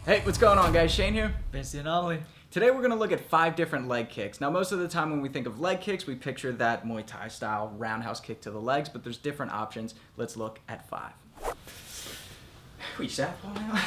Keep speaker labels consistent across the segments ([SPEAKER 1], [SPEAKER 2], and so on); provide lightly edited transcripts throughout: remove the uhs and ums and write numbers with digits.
[SPEAKER 1] Hey, what's going on, guys? Shane here.
[SPEAKER 2] Vince the Anomaly.
[SPEAKER 1] Today we're going to look at 5 different leg kicks. Now, most of the time when we think of leg kicks, we picture that Muay Thai style roundhouse kick to the legs, but there's different options. Let's look at 5. We southpaw now?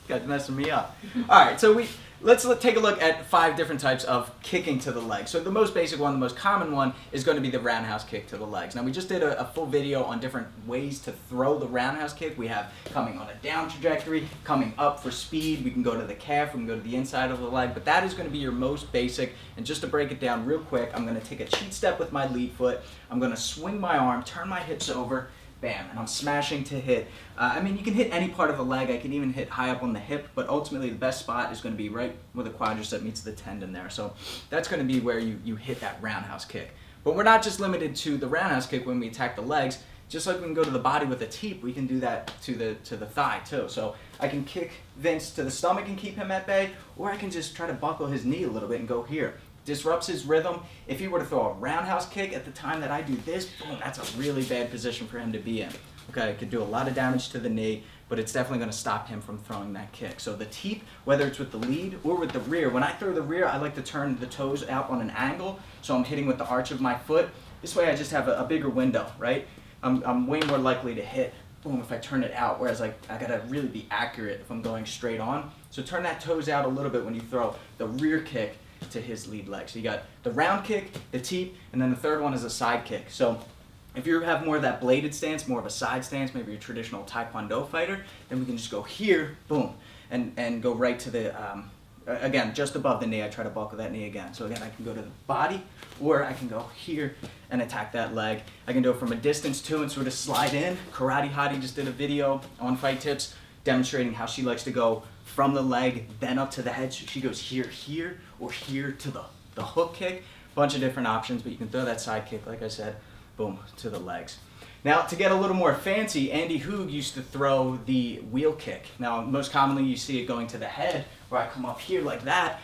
[SPEAKER 1] Guys messing me up. All right, so let's take a look at 5 different types of kicking to the legs. So the most basic one, the most common one, is going to be the roundhouse kick to the legs. Now, we just did a full video on different ways to throw the roundhouse kick. We have coming on a down trajectory, coming up for speed. We can go to the calf, we can go to the inside of the leg, but that is going to be your most basic. And just to break it down real quick, I'm going to take a cheat step with my lead foot. I'm going to swing my arm, turn my hips over, bam, and I'm smashing to hit. I mean, you can hit any part of the leg. I can even hit high up on the hip, but ultimately the best spot is going to be right where the quadricep meets the tendon there. So that's going to be where you hit that roundhouse kick. But we're not just limited to the roundhouse kick when we attack the legs. Just like we can go to the body with a teep, we can do that to the thigh too. So I can kick Vince to the stomach and keep him at bay, or I can just try to buckle his knee a little bit and go here. Disrupts his rhythm. If he were to throw a roundhouse kick at the time that I do this, boom, that's a really bad position for him to be in. Okay, it could do a lot of damage to the knee, but it's definitely going to stop him from throwing that kick. So the teep, whether it's with the lead or with the rear, when I throw the rear, I like to turn the toes out on an angle, so I'm hitting with the arch of my foot. This way I just have a bigger window, right? I'm way more likely to hit, boom, if I turn it out, whereas like I gotta really be accurate if I'm going straight on. So turn that toes out a little bit when you throw the rear kick to his lead leg. So you got the round kick, the teep, and then the third one is a side kick. So if you have more of that bladed stance, more of a side stance, maybe you're a traditional Taekwondo fighter, then we can just go here, boom, and go right to the, again, just above the knee. I try to buckle that knee again. So again, I can go to the body, or I can go here and attack that leg. I can do it from a distance too and sort of slide in. Karate Hottie just did a video on fightTIPS demonstrating how she likes to go from the leg, then up to the head. She goes here, or here to the hook kick. Bunch of different options, but you can throw that side kick, like I said, boom, to the legs. Now, to get a little more fancy, Andy Hoog used to throw the wheel kick. Now, most commonly you see it going to the head, where I come up here like that.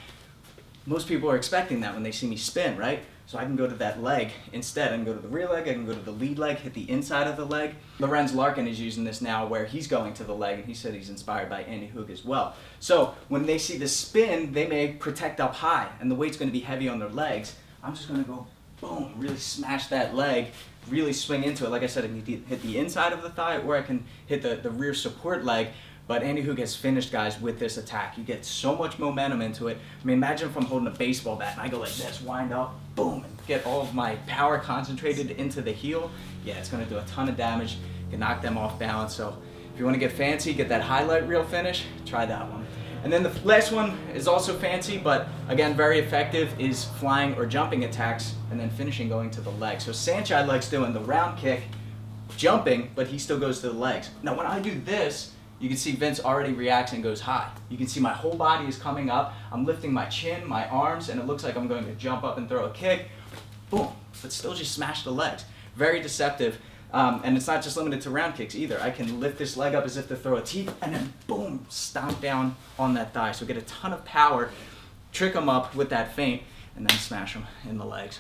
[SPEAKER 1] Most people are expecting that when they see me spin, right? So I can go to that leg instead. I can go to the rear leg, I can go to the lead leg, hit the inside of the leg. Lorenz Larkin is using this now where he's going to the leg, and he said he's inspired by Andy Hoog as well. So when they see the spin, they may protect up high, and the weight's going to be heavy on their legs. I'm just going to go, boom, really smash that leg, really swing into it. Like I said, I can hit the inside of the thigh, or I can hit the rear support leg. But Andy Hoog has finished guys with this attack. You get so much momentum into it. I mean, imagine if I'm holding a baseball bat and I go like this, wind up, boom, and get all of my power concentrated into the heel. Yeah, it's going to do a ton of damage. You can knock them off balance. So if you want to get fancy, get that highlight reel finish, try that one. And then the last one is also fancy, but again, very effective, is flying or jumping attacks, and then finishing going to the legs. So Sanchez likes doing the round kick, jumping, but he still goes to the legs. Now, when I do this, you can see Vince already reacts and goes high. You can see my whole body is coming up. I'm lifting my chin, my arms, and it looks like I'm going to jump up and throw a kick. Boom, but still just smash the legs. Very deceptive. And it's not just limited to round kicks either. I can lift this leg up as if to throw a teep, and then boom, stomp down on that thigh. So get a ton of power, trick them up with that feint, and then smash them in the legs.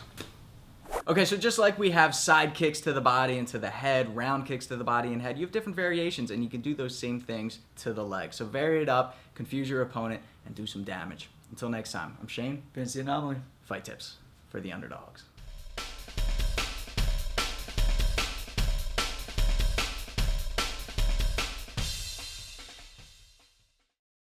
[SPEAKER 1] Okay, so just like we have side kicks to the body and to the head, round kicks to the body and head, you have different variations, and you can do those same things to the legs. So vary it up, confuse your opponent, and do some damage. Until next time, I'm Shane.
[SPEAKER 2] Vince the Anomaly.
[SPEAKER 1] fightTIPS for the underdogs.